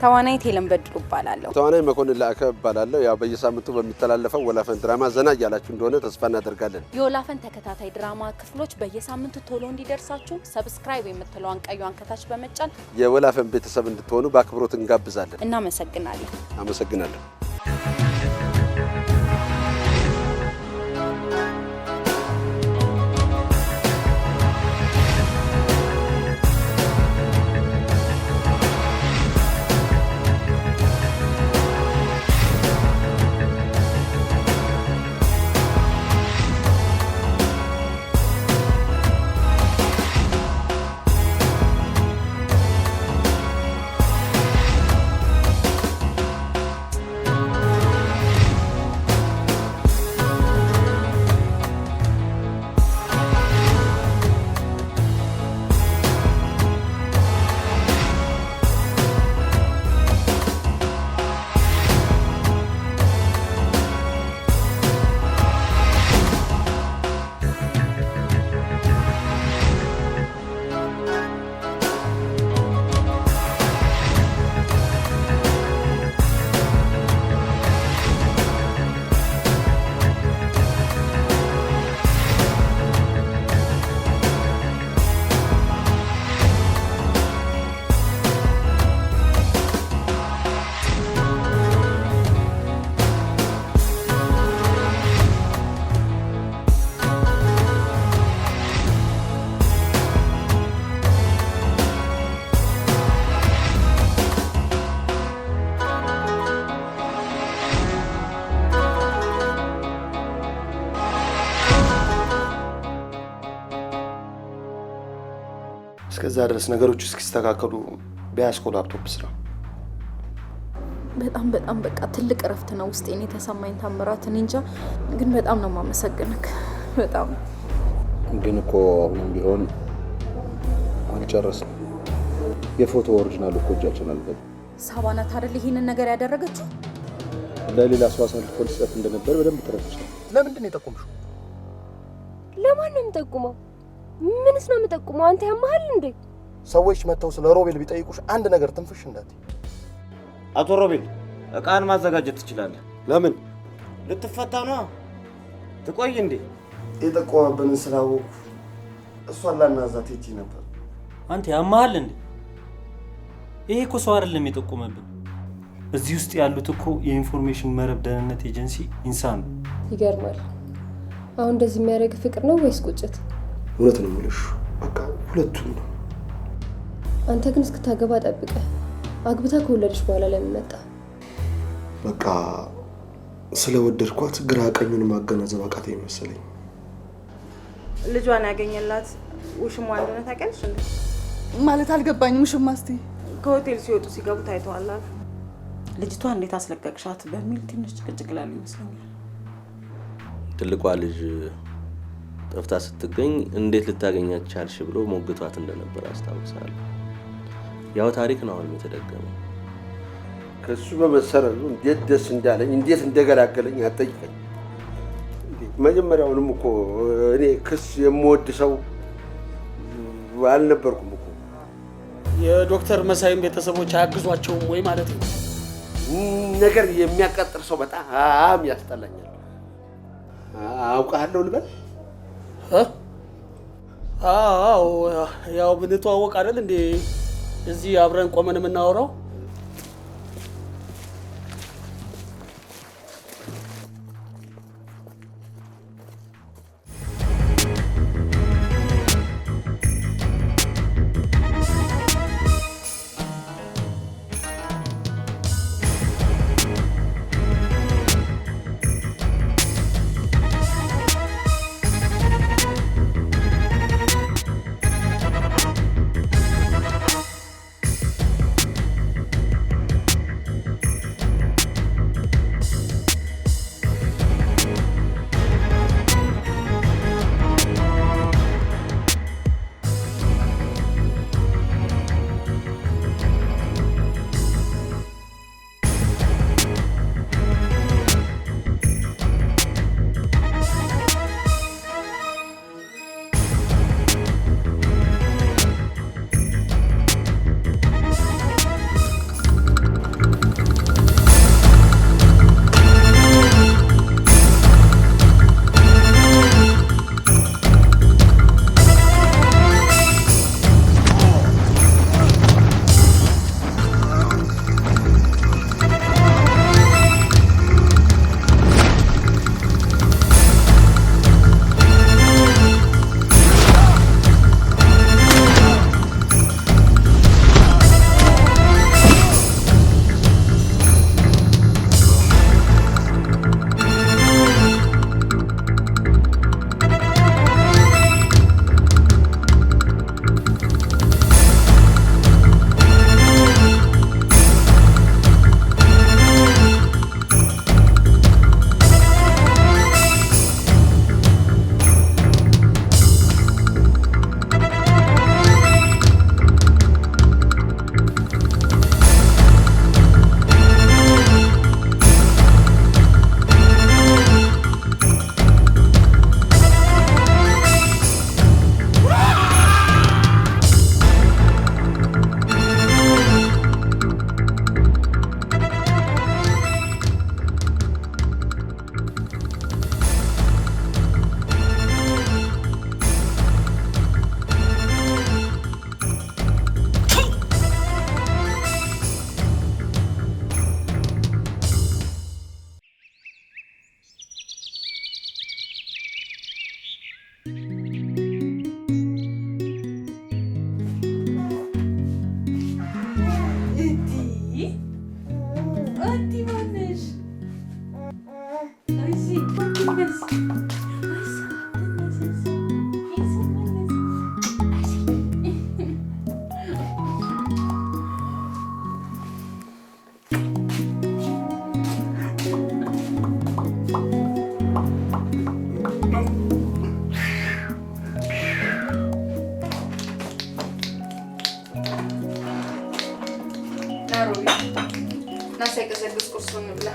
ተዋናይት ሄለን በድሉ እባላለሁ። ተዋናይ መኮንን ላከ እባላለሁ። ያው በየሳምንቱ በሚተላለፈው ወላፈን ድራማ ዘና እያላችሁ እንደሆነ ተስፋ እናደርጋለን። የወላፈን ተከታታይ ድራማ ክፍሎች በየሳምንቱ ቶሎ እንዲደርሳችሁ ሰብስክራይብ የምትለውን ቀዩን ከታች በመጫን የወላፈን ቤተሰብ እንድትሆኑ በአክብሮት እንጋብዛለን። እናመሰግናለን። አመሰግናለሁ። እስከዛ ድረስ ነገሮች እስኪስተካከሉ ቢያስኮ ላፕቶፕ ስራ። በጣም በቃ ትልቅ እረፍት ነው ውስጤን የተሰማኝ ታምራት። እኔ እንጃ ግን በጣም ነው የማመሰግንክ። በጣም ግን እኮ አሁንም ቢሆን አልጨረስንም። የፎቶ ኦሪጂናል እኮ እጃችን አልገባም። ሳባናት አይደል ይሄንን ነገር ያደረገችው? ለሌላ ሰው አሳልፎ ሊሰጥ እንደነበር በደንብ ተረድቻለሁ። ለምንድን ነው የጠቆምሽው? ለማን ነው የምጠቁመው? ምንስ ነው የምጠቁመው? አንተ ያማሃል እንዴ? ሰዎች መተው ስለ ሮቤል ቢጠይቁሽ አንድ ነገር ትንፍሽ እንዳትይ። አቶ ሮቤል እቃን ማዘጋጀት ትችላለህ። ለምን? ልትፈታ ነው? ትቆይ እንዴ? የጠቆመብንን ስላወኩ እሷን ላናዛት ሄጄ ነበር። አንተ ያማሃል እንዴ? ይሄ እኮ ሰው አይደለም የጠቆመብን። እዚህ ውስጥ ያሉት እኮ የኢንፎርሜሽን መረብ ደህንነት ኤጀንሲ ኢንሳን። ይገርማል። አሁን እንደዚህ የሚያደርግ ፍቅር ነው ወይስ ቁጭት? እውነት ነው የምልሽ፣ በቃ ሁለቱም ነው። አንተ ግን እስክታገባ ጠብቀህ አግብታ ከወለደች በኋላ ለምን መጣ? በቃ ስለወደድኳት ግራ ቀኙን ማገናዘብ አቃተኝ መሰለኝ። ልጇን ያገኘላት ውሽሟ እንደሆነ ታውቂያለሽ እንዴ? ማለት አልገባኝም። ውሽማ እስቲ ከሆቴል ሲወጡ ሲገቡ ታይተዋል። ልጅቷ እንዴት አስለቀቅሻት በሚል ትንሽ ጭቅጭቅ ላሉ ይመስለኛል። ትልቋ ልጅ ጠፍታ ስትገኝ እንዴት ልታገኛት ቻልሽ ብሎ ሞግቷት እንደነበር አስታውሳለሁ። ያው ታሪክ ነው አሁን የተደገመው። ከሱ በመሰረቱ እንዴት ደስ እንዳለኝ እንዴት እንደገላገለኝ አትጠይቀኝ። መጀመሪያውንም እኮ እኔ ክስ የምወድ ሰው አልነበርኩም እኮ። የዶክተር መሳይም ቤተሰቦች አያግዟቸውም ወይ ማለት ነው? ነገር የሚያቃጥር ሰው በጣም ያስጠላኛል። አውቃለሁ ልበል? አዎ ያው ብንተዋወቅ አይደል እንዴ እዚህ አብረን ቆመን የምናወራው? ናሮቢ ናሳይቀዘቅዝ ቁርሱን ብላ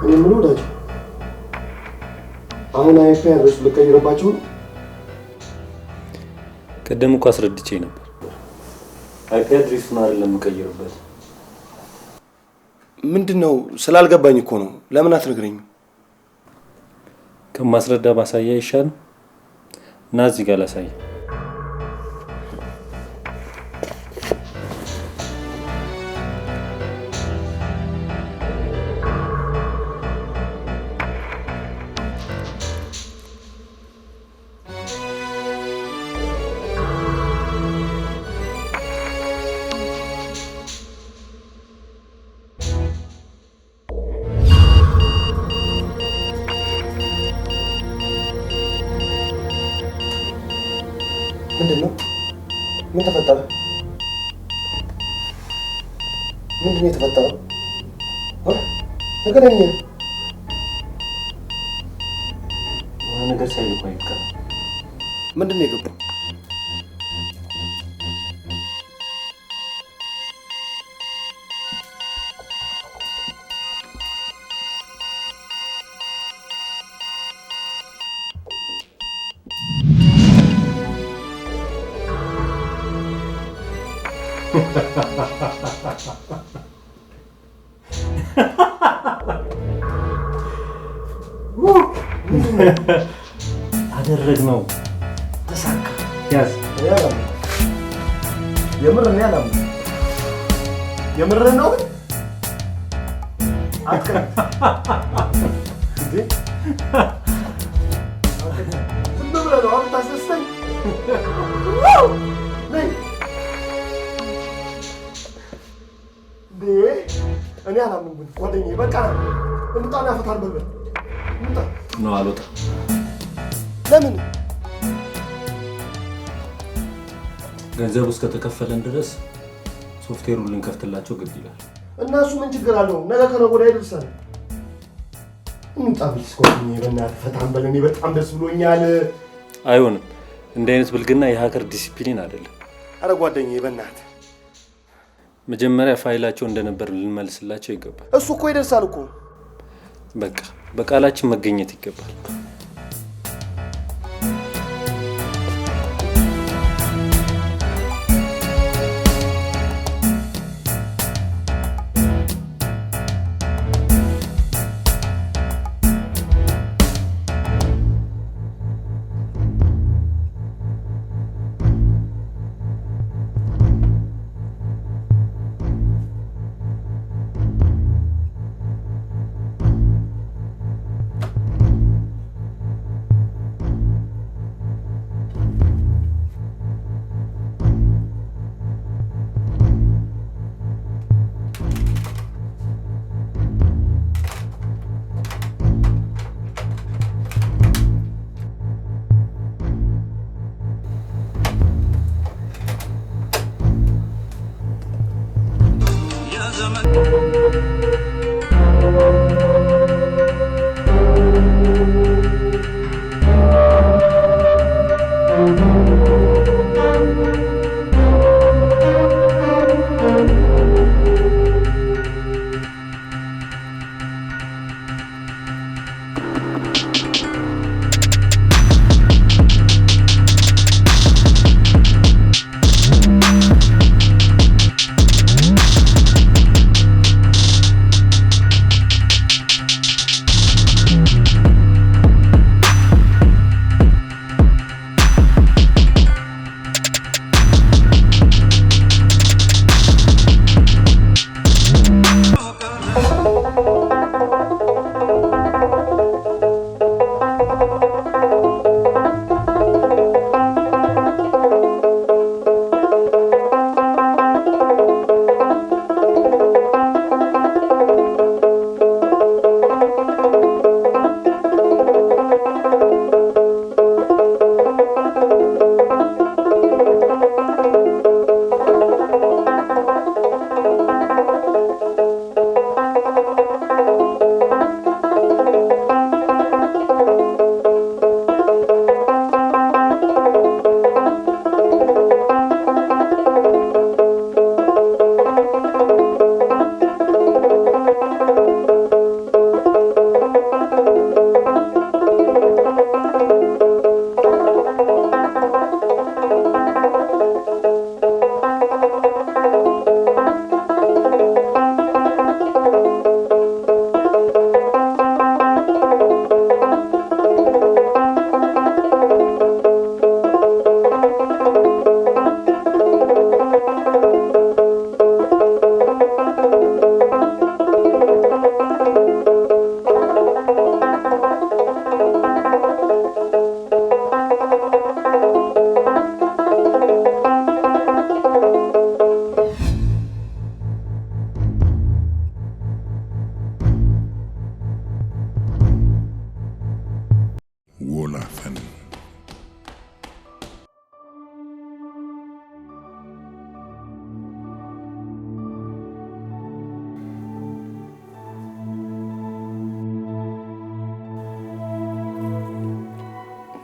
ምን ወዳጅ አሁን አይፒ አድሬስ ልቀይርባችሁ? ቀደም እኮ አስረድቼ ነበር። አይፒ አድሬሱን አይደለም የምቀይርበት። ምንድነው? ስላልገባኝ እኮ ነው። ለምን አትነግረኝም? ከማስረዳ ባሳያ ይሻል እና እዚህ ጋር ላሳይ። ምንድነው? ምን ተፈጠረ? ምንድነው የተፈጠረው? ነገረኛ ነገር ሳይልኩ አይቀር። ምንድነው የገባው? አደረግነው። ተሳካ። ያዝ የምር ነው ያለው። የምር ነው አትከ እንዴ ዝም ብለህ ነው አሁን ታስደስተኝ። ነይ እኔ አላምንም። ጓደኛዬ በቃ እንጣና ፈታን በል እንጣ ነው አልወጣ። ለምን? ገንዘቡ እስከተከፈለን ድረስ ሶፍትዌሩን ልንከፍትላቸው ግድ ይላል። እና እሱ ምን ችግር አለው? ነገ ከነገ ወዲያ ይደርሳል። እንጣ ቢስ ጓደኛዬ በእናትህ ፈታን በል። እኔ በጣም ደስ ብሎኛል። አይሆንም። እንዲህ አይነት ብልግና የሀከር ዲሲፕሊን አይደለም። አረ ጓደኛዬ በእናትህ መጀመሪያ ፋይላቸው እንደነበር ልንመልስላቸው ይገባል። እሱ እኮ ይደርሳል እኮ። በቃ በቃላችን መገኘት ይገባል።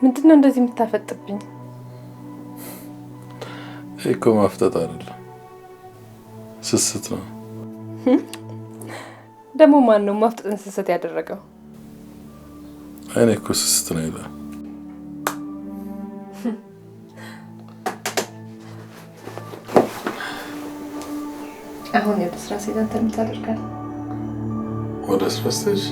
ምንድነው እንደዚህ የምታፈጥብኝ? እኮ ማፍጠጥ አይደለም ስስት ነው። ደግሞ ማን ነው ማፍጠጥን ስስት ያደረገው? እኔ እኮ ስስት ነው ይላል። አሁን የስራ ሲዛን ተምታደርጋል። ወደ ስራ ስትሄጂ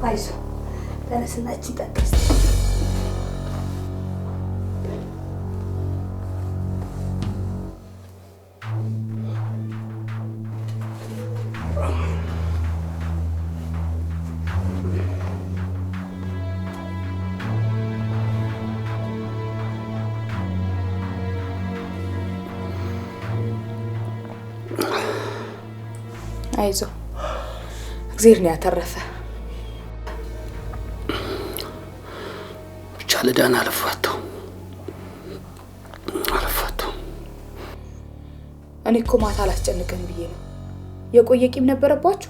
አይዞህ ተነስናችን ጠቀስ አይዞህ እግዚአብሔር ነው ያተረፈ። ለዳን አለፋተው እኔ እኮ ማታ አላስጨንቀን ብዬ ነው። የቆየ ቂም ነበረባችሁ?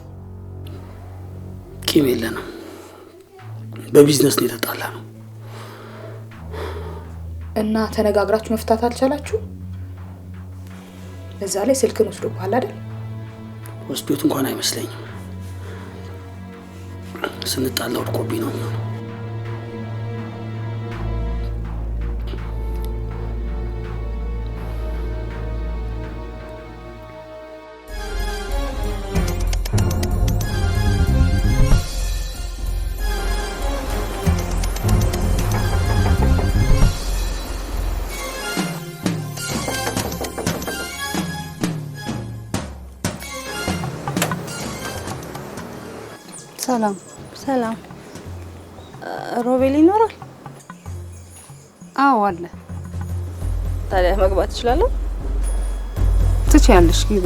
ቂም የለንም። በቢዝነስ ነው የተጣላ ነው። እና ተነጋግራችሁ መፍታት አልቻላችሁ? በዛ ላይ ስልክን ወስዶብሃል አይደል? ወስዶት እንኳን አይመስለኝም። ስንጣላ ወድቆብኝ ነው የሚሆነው። ሰላም ሰላም። ሮቤል ይኖራል? አዎ አለ። ታዲያ መግባት እችላለሁ? ትችያለሽ ግቢ።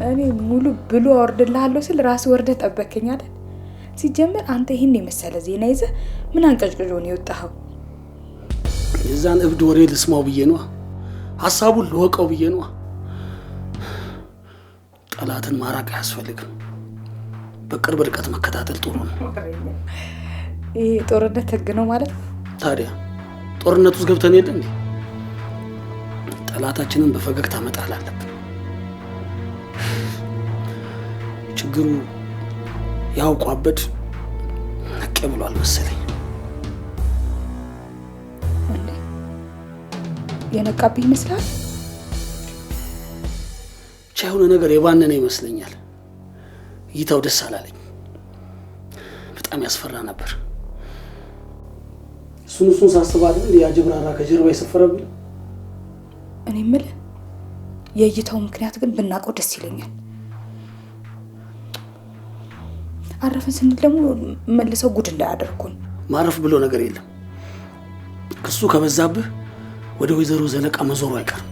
እኔ ሙሉ ብሉ አወርድልሃለሁ ስል ራስ ወርደ ጠበከኝ አይደል? ሲጀመር አንተ ይሄን የመሰለ ዜና ይዘህ ምን አንቀጭቅጮ ነው የወጣኸው? የዛን እብድ ወሬ ልስማው ብዬ ነው። ሐሳቡን ልወቀው ብዬ ነው። ጠላትን ማራቅ አያስፈልግም። በቅርብ ርቀት መከታተል ጥሩ ነው። ይሄ ጦርነት ህግ ነው ማለት ነው። ታዲያ ጦርነት ውስጥ ገብተን የለ እንዴ? ጠላታችንን በፈገግታ መጣል አለብን። ችግሩ ያውቋበድ ነቄ ብሏል መሰለኝ። እንዴ የነቃብኝ ይመስላል? ቻይሆነ ነገር የባነነ ይመስለኛል። እይታው ደስ አላለኝ። በጣም ያስፈራ ነበር። እሱን ሳስባል ያጅብራራ ከጀርባ የሰፈረብኝ። እኔ የምልህ የእይታው ምክንያት ግን ብናውቀው ደስ ይለኛል። አረፈን ስንል ደግሞ መልሰው ጉድ እንዳያደርጉን። ማረፍ ብሎ ነገር የለም። ክሱ ከበዛብህ ወደ ወይዘሮ ዘለቃ መዞሩ አይቀርም።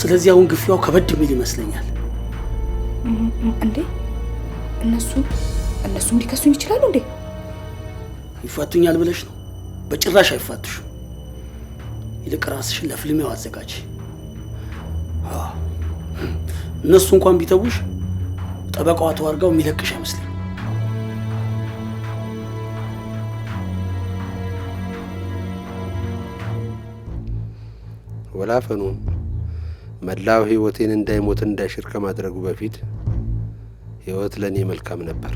ስለዚህ አሁን ግፊያው ከበድ የሚል ይመስለኛል። እንዴ እነሱም ሊከሱኝ ይችላሉ እንዴ? ይፋቱኛል ብለሽ ነው? በጭራሽ አይፋቱሽም። ይልቅ ራስሽን ለፍልሚያው አዘጋጅ። እነሱ እንኳን ቢተውሽ ጠበቃዋ ተዋርጋው የሚለቅሽ አይመስለኝም። ወላፈኑን መላው ህይወቴን እንዳይሞት እንዳይሽር ከማድረጉ በፊት ህይወት ለኔ መልካም ነበር።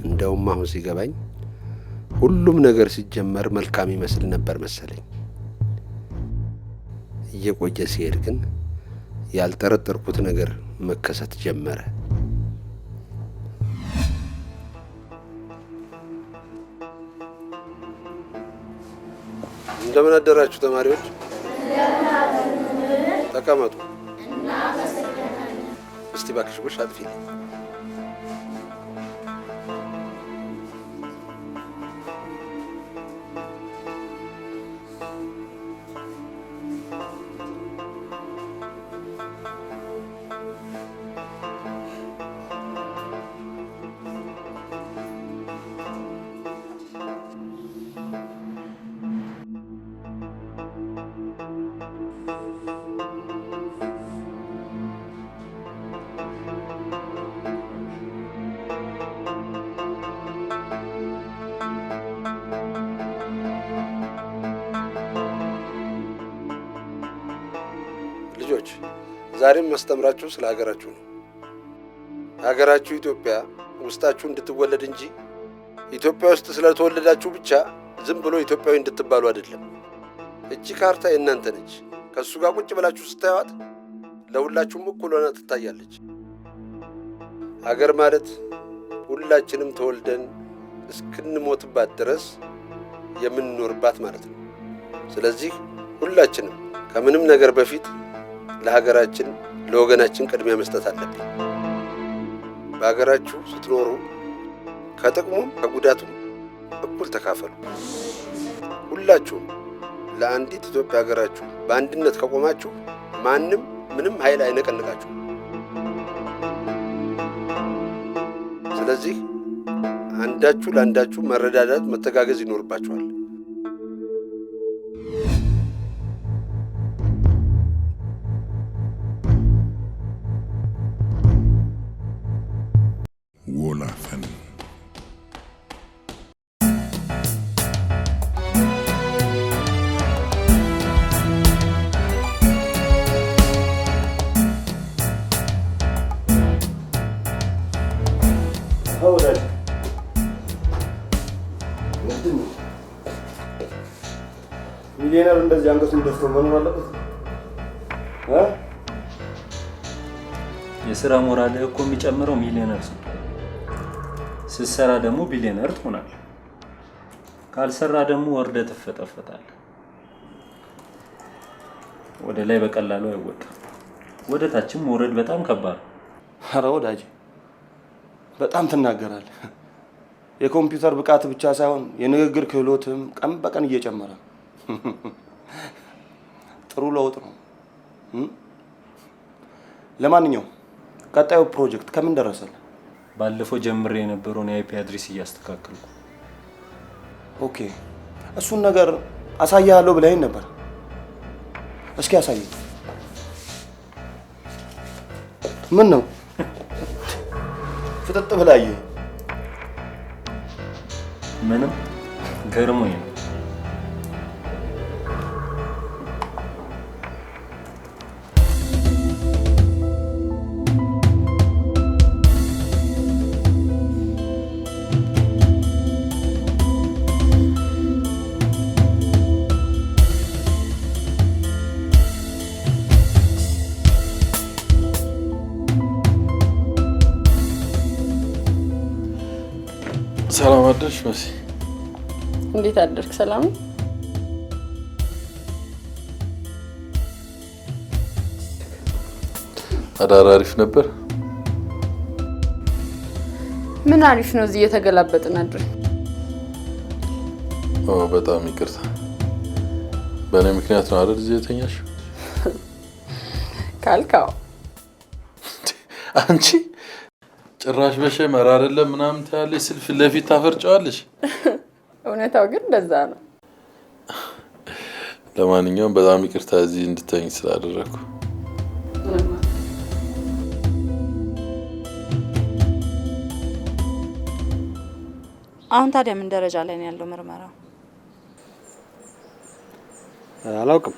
እንደውም አሁን ሲገባኝ ሁሉም ነገር ሲጀመር መልካም ይመስል ነበር መሰለኝ። እየቆየ ሲሄድ ግን ያልጠረጠርኩት ነገር መከሰት ጀመረ። እንደምን አደራችሁ ተማሪዎች? ተቀመጡ። እስቲ ባክሽ ጎሽ አጥፊልኝ። ልጆች ዛሬም ማስተምራችሁ ስለ ሀገራችሁ ነው። ሀገራችሁ ኢትዮጵያ ውስጣችሁ እንድትወለድ እንጂ ኢትዮጵያ ውስጥ ስለተወለዳችሁ ብቻ ዝም ብሎ ኢትዮጵያዊ እንድትባሉ አይደለም። እቺ ካርታ የእናንተ ነች። ከሱ ጋር ቁጭ ብላችሁ ስታዩት ለሁላችሁም እኩል ሆና ትታያለች። ሀገር ማለት ሁላችንም ተወልደን እስክንሞትባት ድረስ የምንኖርባት ማለት ነው። ስለዚህ ሁላችንም ከምንም ነገር በፊት ለሀገራችን ለወገናችን ቅድሚያ መስጠት አለብን። በሀገራችሁ ስትኖሩ ከጥቅሙም ከጉዳቱም እኩል ተካፈሉ። ሁላችሁም ለአንዲት ኢትዮጵያ ሀገራችሁ በአንድነት ከቆማችሁ ማንም ምንም ኃይል አይነቀንቃችሁ። ስለዚህ አንዳችሁ ለአንዳችሁ መረዳዳት፣ መተጋገዝ ይኖርባችኋል። ወላፈን ሚሊዮነር እንደዚህ አንገቱን ደፍቶ መኖር አለበት? የሥራ ሞራል እኮ የሚጨምረው ሚሊዮነር ስትሰራ ደግሞ ቢሊዮነር ትሆናለህ። ካልሰራ ደግሞ ወርደህ ትፈጠፈጣለህ። ወደ ላይ በቀላሉ አይወጣም። ወደ ታችም መውረድ በጣም ከባድ ነው። ኧረ ወዳጄ በጣም ትናገራለህ። የኮምፒውተር ብቃት ብቻ ሳይሆን የንግግር ክህሎትም ቀን በቀን እየጨመረ ነው። ጥሩ ለውጥ ነው። ለማንኛውም ቀጣዩ ፕሮጀክት ከምን ደረሰልህ? ባለፈው ጀምሬ የነበረውን የአይፒ አድሬስ እያስተካከልኩ። ኦኬ፣ እሱን ነገር አሳያለሁ ብለኸኝ ነበር። እስኪ አሳየኝ። ምን ነው ፍጥጥ ብላየ? ምንም ገርሞኝ ነው። ሰላም አደርሽ መሲ። እንዴት አደርክ? ሰላም። አዳር አሪፍ ነበር። ምን አሪፍ ነው? እዚህ እየተገላበጥን አድር። በጣም ይቅርታ። በእኔ ምክንያት ነው አይደል እዚህ የተኛሽ? ካልካው አንቺ ጭራሽ በሸመር አይደለም ምናምን ታያለሽ ስል ፊት ለፊት ታፈርጫዋለሽ። እውነታው ግን እንደዛ ነው። ለማንኛውም በጣም ይቅርታ እዚህ እንድተኝ ስላደረኩ። አሁን ታዲያ ምን ደረጃ ላይ ነው ያለው ምርመራው? አላውቅም።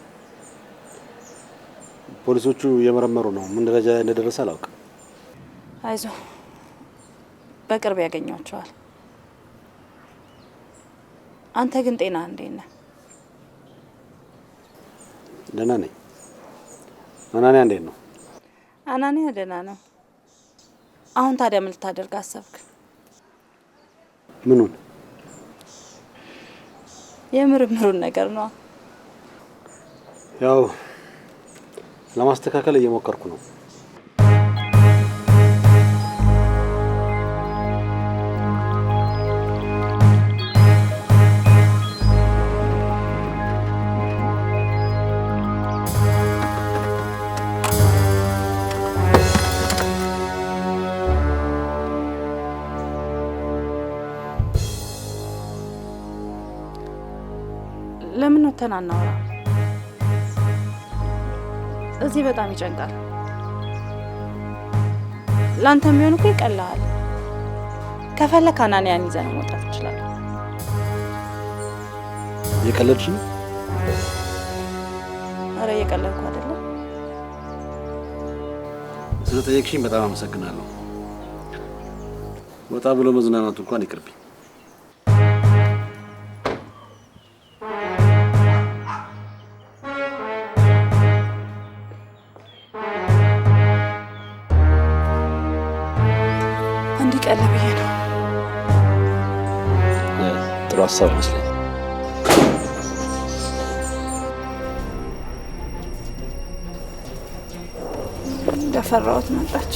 ፖሊሶቹ እየመረመሩ ነው። ምን ደረጃ ላይ እንደደረሰ አላውቅም። አይዞ፣ በቅርብ ያገኟቸዋል። አንተ ግን ጤና እንዴት ነህ? ደህና ነኝ። አናንያ እንዴት ነው? አናንያ ደህና ነው። አሁን ታዲያ ምን ልታደርግ አሰብክ? ምኑን? የምርምሩን ነገር ነው። ያው ለማስተካከል እየሞከርኩ ነው። ለምን ነው ተናናውራ? እዚህ በጣም ይጨንቃል። ላንተ የሚሆን እኮ ይቀላል። ከፈለክ አናንያን ይዘን መውጣት ይችላል። እየቀለድሽ ነው? አረ እየቀለድኩ አይደለም። ስለጠየቅሽኝ በጣም አመሰግናለሁ። ወጣ ብሎ መዝናናቱ እንኳን ይቅርብኝ። እንዲቀልብኝ ነው። ጥሩ ሀሳብ ይመስለኛል። እንደፈራሁት መጣች።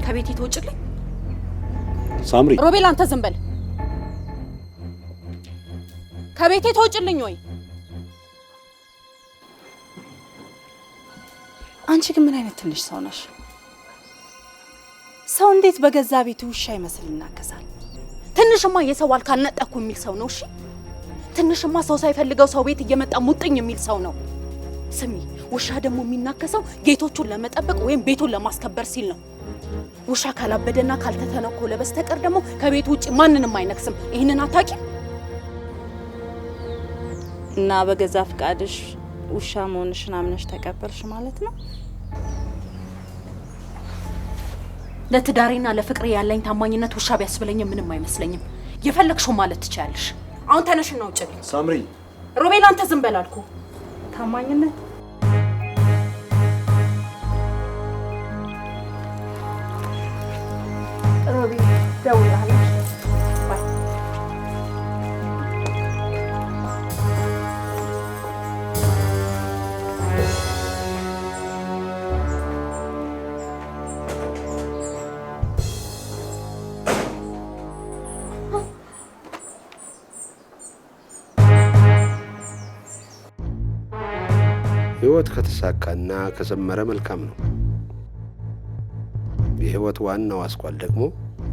ከቤት ትወጭልኝ? ሳምሪ፣ ሮቤል አንተ ዝም በል። ከቤቴ ትወጭልኝ ወይ? አንቺ ግን ምን አይነት ትንሽ ሰው ነሽ? ሰው እንዴት በገዛ ቤቱ ውሻ ይመስል ይናከሳል? ትንሽማ የሰው አልካነጠኩ የሚል ሰው ነው። እሺ ትንሽማ ሰው ሳይፈልገው ሰው ቤት እየመጣ ሙጥኝ የሚል ሰው ነው። ስሚ፣ ውሻ ደግሞ የሚናከሰው ጌቶቹን ለመጠበቅ ወይም ቤቱን ለማስከበር ሲል ነው። ውሻ ካላበደና ካልተተነኮለ በስተቀር ደግሞ ከቤት ውጪ ማንንም አይነክስም። ይሄንን አታውቂም? እና በገዛ ፍቃድሽ ውሻ መሆንሽን አምነሽ ተቀበልሽ ማለት ነው? ለትዳሬና ለፍቅሬ ያለኝ ታማኝነት ውሻ ቢያስብለኝ ምንም አይመስለኝም። የፈለግሽው ማለት ትችያለሽ። አሁን ተነሽና ውጭልኝ። ሳምሪ፣ ሮቤል አንተ ዝም በል አልኩ። ታማኝነት ሮቤል ደውላለች። ህይወት ከተሳካና ከሰመረ መልካም ነው። የህይወት ዋናው አስኳል ደግሞ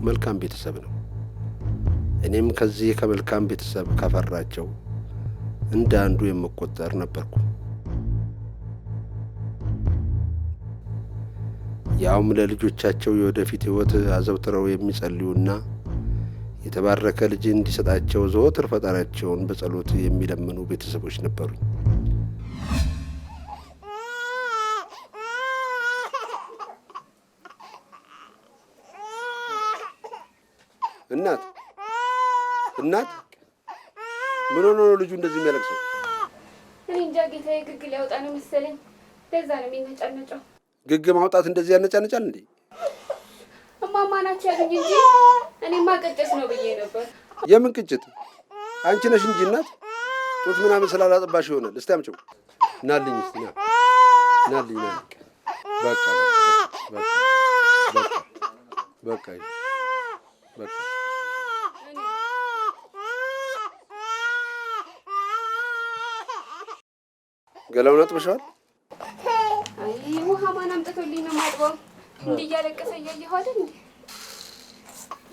መልካም ቤተሰብ ነው። እኔም ከዚህ ከመልካም ቤተሰብ ካፈራቸው እንደ አንዱ የምቆጠር ነበርኩ። ያውም ለልጆቻቸው የወደፊት ህይወት አዘውትረው የሚጸልዩና የተባረከ ልጅ እንዲሰጣቸው ዘወትር ፈጣሪያቸውን በጸሎት የሚለምኑ ቤተሰቦች ነበሩኝ። እናት ምን ሆኖ ነው ልጁ እንደዚህ የሚያለቅሰው? እኔ እንጃ ጌታዬ፣ ግግ ሊያወጣ ነው መሰለኝ። ለዛ ነው የሚነጫነጨው። ግግ ማውጣት እንደዚህ ያነጫነጫል እንዴ? እማማ ናቸው ያሉኝ እንጂ እኔማ ቅጭት ነው ብዬ ነበር። የምን ቅጭት? አንቺ ነሽ እንጂ እናት። ጡት ምናምን ስላላጠባሽ ይሆናል። እስቲ አምጪው። ናልኝ እስቲ ናልኝ። በቃ በቃ በቃ ገላውን አጥበሻል? አይ ውሃ ማን አምጥቶልኝ ነው የማጥበው? እንዲህ እያለቀሰ እያየሁ አይደል እንዴ?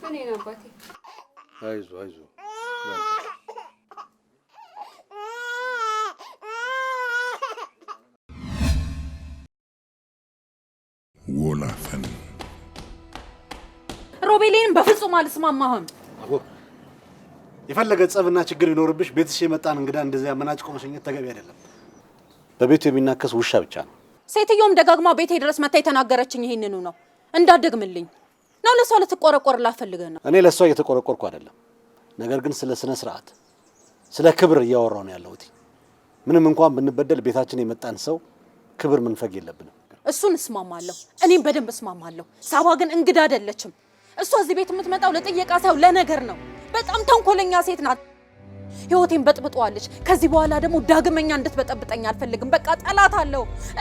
እኔ ነው አባቴ። አይዞህ አይዞህ ወላፈን ሮቤሌን በፍጹም አልስማማህም። የፈለገ ጸብና ችግር ይኖርብሽ ቤትሽ የመጣን እንግዳ እንደዚህ አመናጭቆ መሸኘት ተገቢ አይደለም። በቤቱ የሚናከስ ውሻ ብቻ ነው። ሴትዮውም ደጋግማ ቤቴ ድረስ መታ የተናገረችኝ ይሄንኑ ነው። እንዳትደግምልኝ ነው። ለሷ ልትቆረቆርላት ፈልገህ ነው? እኔ ለሷ እየተቆረቆርኩ አይደለም። ነገር ግን ስለ ስነ ስርዓት፣ ስለ ክብር እያወራሁ ነው ያለሁት። ምንም እንኳን ብንበደል ቤታችን የመጣን ሰው ክብር መንፈግ የለብንም። እሱን እስማማለሁ። እኔም በደንብ እስማማለሁ። ሳባ ግን እንግዳ አይደለችም። እሷ እዚህ ቤት የምትመጣው ለጥየቃ ሳይሆን ለነገር ነው። በጣም ተንኮለኛ ሴት ናት። ህይወቴን በጥብጧለች። ከዚህ በኋላ ደግሞ ዳግመኛ እንድትበጠብጠኝ አልፈልግም። በቃ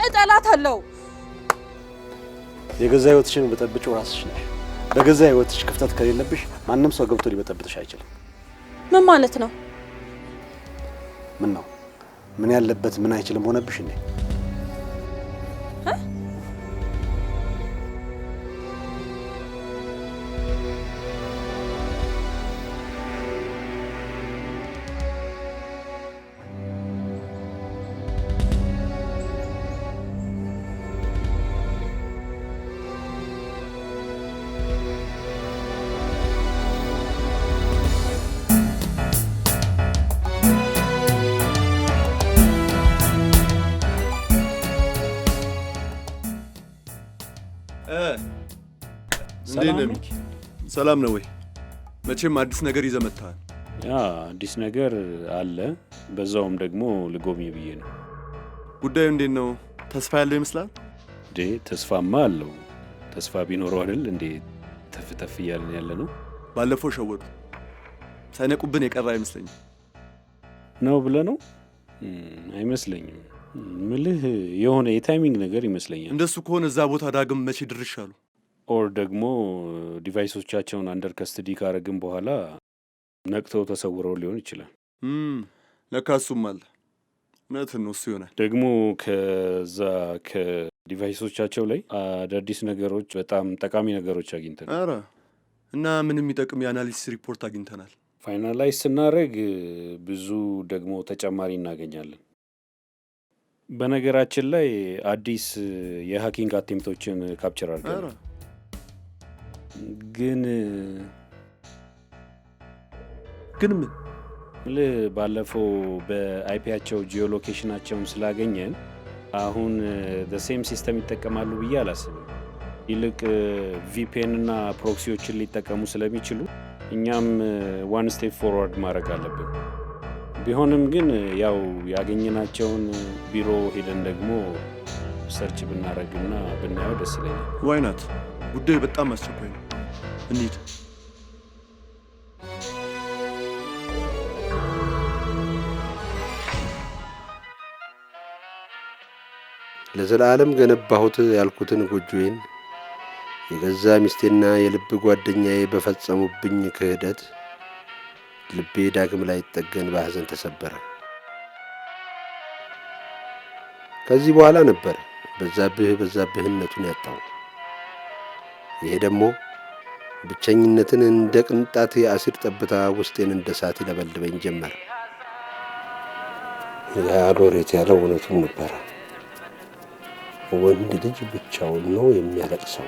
እጠላታለሁ። የገዛ ህይወትሽን በጠብጪው ራስሽ ነሽ። በገዛ ህይወትሽ ክፍተት ከሌለብሽ ማንም ሰው ገብቶ ሊበጠብጥሽ አይችልም። ምን ማለት ነው? ምን ነው? ምን ያለበት ምን አይችልም ሆነብሽ እንዴ? ሰላም ነው ወይ? መቼም አዲስ ነገር ይዘህ መጥተሃል። አዲስ ነገር አለ። በዛውም ደግሞ ልጎብኝ ብዬ ነው። ጉዳዩ እንዴት ነው? ተስፋ ያለው ይመስላል? ተስፋማ አለው። ተስፋ ቢኖረው አይደል እንዴ ተፍ እያልን ያለ ነው። ባለፈው ሸወዱ። ሳይነቁብን የቀረ አይመስለኝም። ነው ብለህ ነው? አይመስለኝም። ምልህ የሆነ የታይሚንግ ነገር ይመስለኛል። እንደሱ ከሆነ እዛ ቦታ ዳግም መቼ ድርሽ አሉ? ኦር ደግሞ ዲቫይሶቻቸውን አንደር ከስትዲ ካረግን በኋላ ነቅተው ተሰውረው ሊሆን ይችላል። ለካ እሱም አለ። እውነትን ነው፣ እሱ ይሆናል። ደግሞ ከዛ ከዲቫይሶቻቸው ላይ አዳዲስ ነገሮች፣ በጣም ጠቃሚ ነገሮች አግኝተናል። ኧረ እና ምን የሚጠቅም የአናሊሲስ ሪፖርት አግኝተናል። ፋይናላይዝ ስናደርግ ብዙ ደግሞ ተጨማሪ እናገኛለን። በነገራችን ላይ አዲስ የሀኪንግ አቴምቶችን ካፕቸር አድርገናል። ግን ምን ባለፈው በአይፒያቸው ጂኦሎኬሽናቸውን ስላገኘን አሁን ሴም ሲስተም ይጠቀማሉ ብዬ አላስብም። ይልቅ ቪፒኤን እና ፕሮክሲዎችን ሊጠቀሙ ስለሚችሉ እኛም ዋን ስቴፕ ፎርዋርድ ማድረግ አለብን። ቢሆንም ግን ያው ያገኘናቸውን ቢሮ ሄደን ደግሞ ሰርች ብናደርግና ብናየው ደስ ይለኛል። ዋይናት ጉዳዩ በጣም አስቸኳይ ነው። እንሂድ። ለዘላለም ገነባሁት ያልኩትን ጎጆዬን የገዛ ሚስቴና የልብ ጓደኛዬ በፈጸሙብኝ ክህደት ልቤ ዳግም ላይ ጠገን በሐዘን ተሰበረ። ከዚህ በኋላ ነበር በዛብህነቱን ያጣው። ይሄ ደግሞ ብቸኝነትን እንደ ቅንጣት የአሲር ጠብታ ውስጤን እንደ እሳት ይለበልበኝ ጀመር። ያ ሎሬት ያለው እውነቱን ነበረ። ወንድ ልጅ ብቻውን ነው የሚያለቅሰው።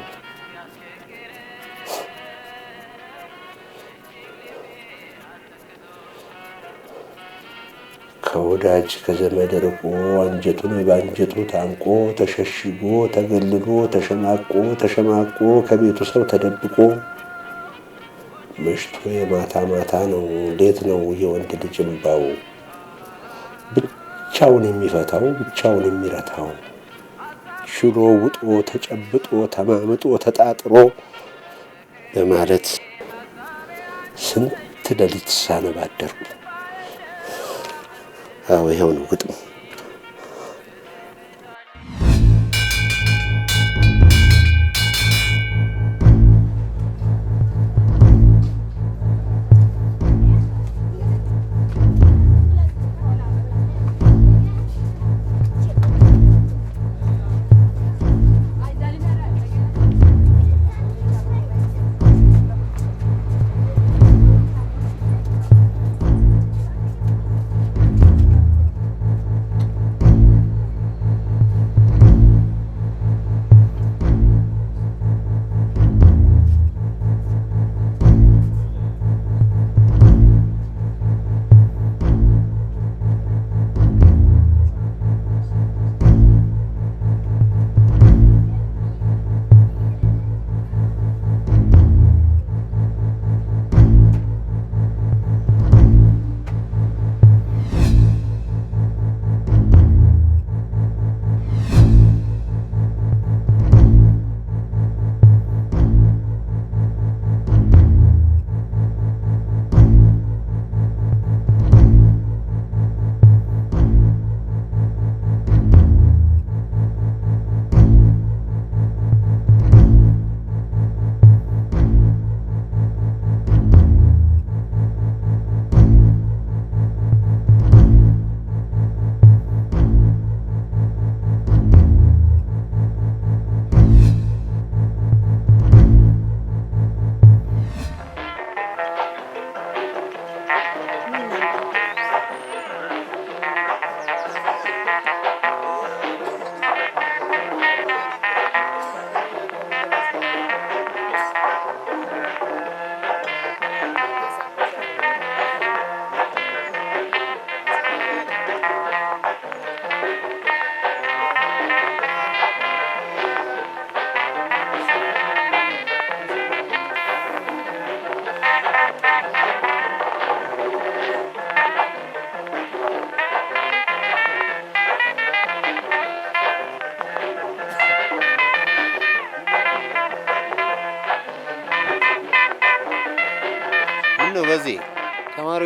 ከወዳጅ ከዘመድ ርቆ አንጀቱን በአንጀቱ ታንቆ ተሸሽጎ ተገልሎ ተሸማቆ ከቤቱ ሰው ተደብቆ መሽቶ የማታ ማታ ነው ሌት ነው የወንድ ልጅ እምባው ብቻውን የሚፈታው ብቻውን የሚረታው ሽሎ ውጦ ተጨብጦ ተማምጦ ተጣጥሮ በማለት ስንት ሌሊት ሳነብ አደርኩ። ይኸው ነው ግጥሙ።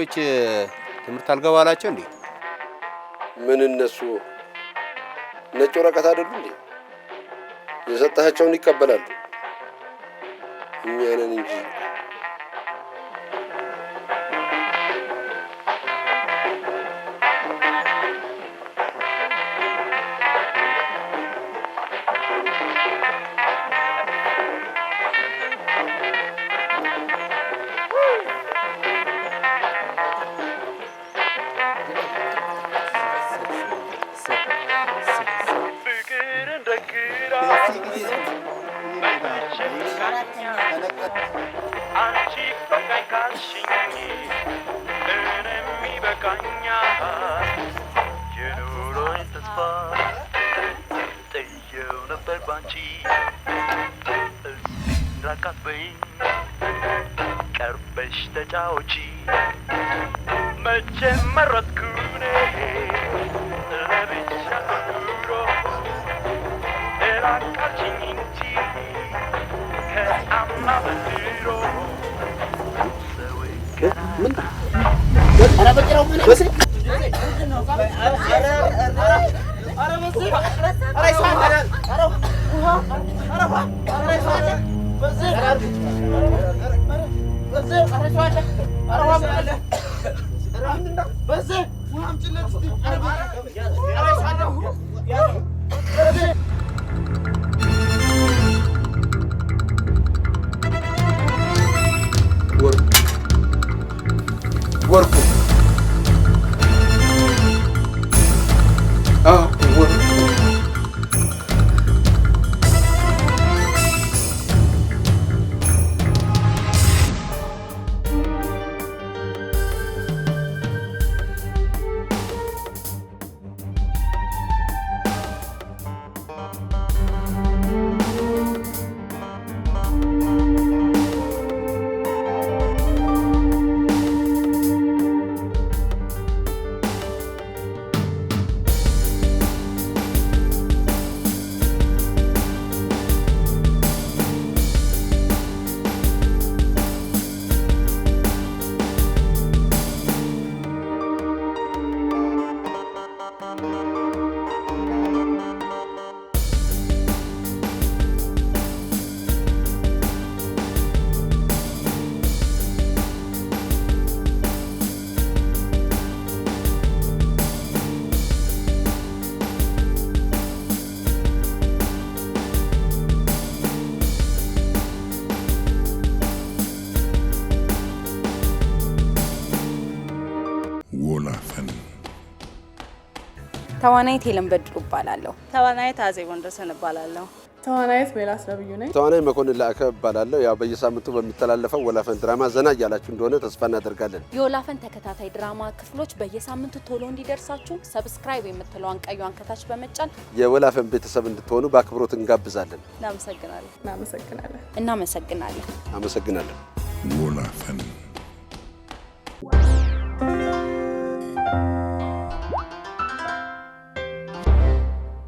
ተማሪዎች ትምህርት አልገባላቸው እንዴ? ምን እነሱ ነጭ ወረቀት አይደሉ እንዴ? የሰጣቸውን ይቀበላሉ። እኛ ነን እንጂ ተዋናይት ሄለን በድሩ እባላለሁ። ተዋናይት አዜብ ወንደሰን እባላለሁ። ተዋናይት ሜላት ነብዩ ነኝ። ተዋናይ መኮንን ላከ እባላለሁ። ያው በየሳምንቱ በሚተላለፈው ወላፈን ድራማ ዘና እያላችሁ እንደሆነ ተስፋ እናደርጋለን። የወላፈን ተከታታይ ድራማ ክፍሎች በየሳምንቱ ቶሎ እንዲደርሳችሁ ሰብስክራይብ የምትለዋን ቀዩን ከታች በመጫን የወላፈን ቤተሰብ እንድትሆኑ በአክብሮት እንጋብዛለን። እናመሰግናለን። አመሰግናለን። ወላፈን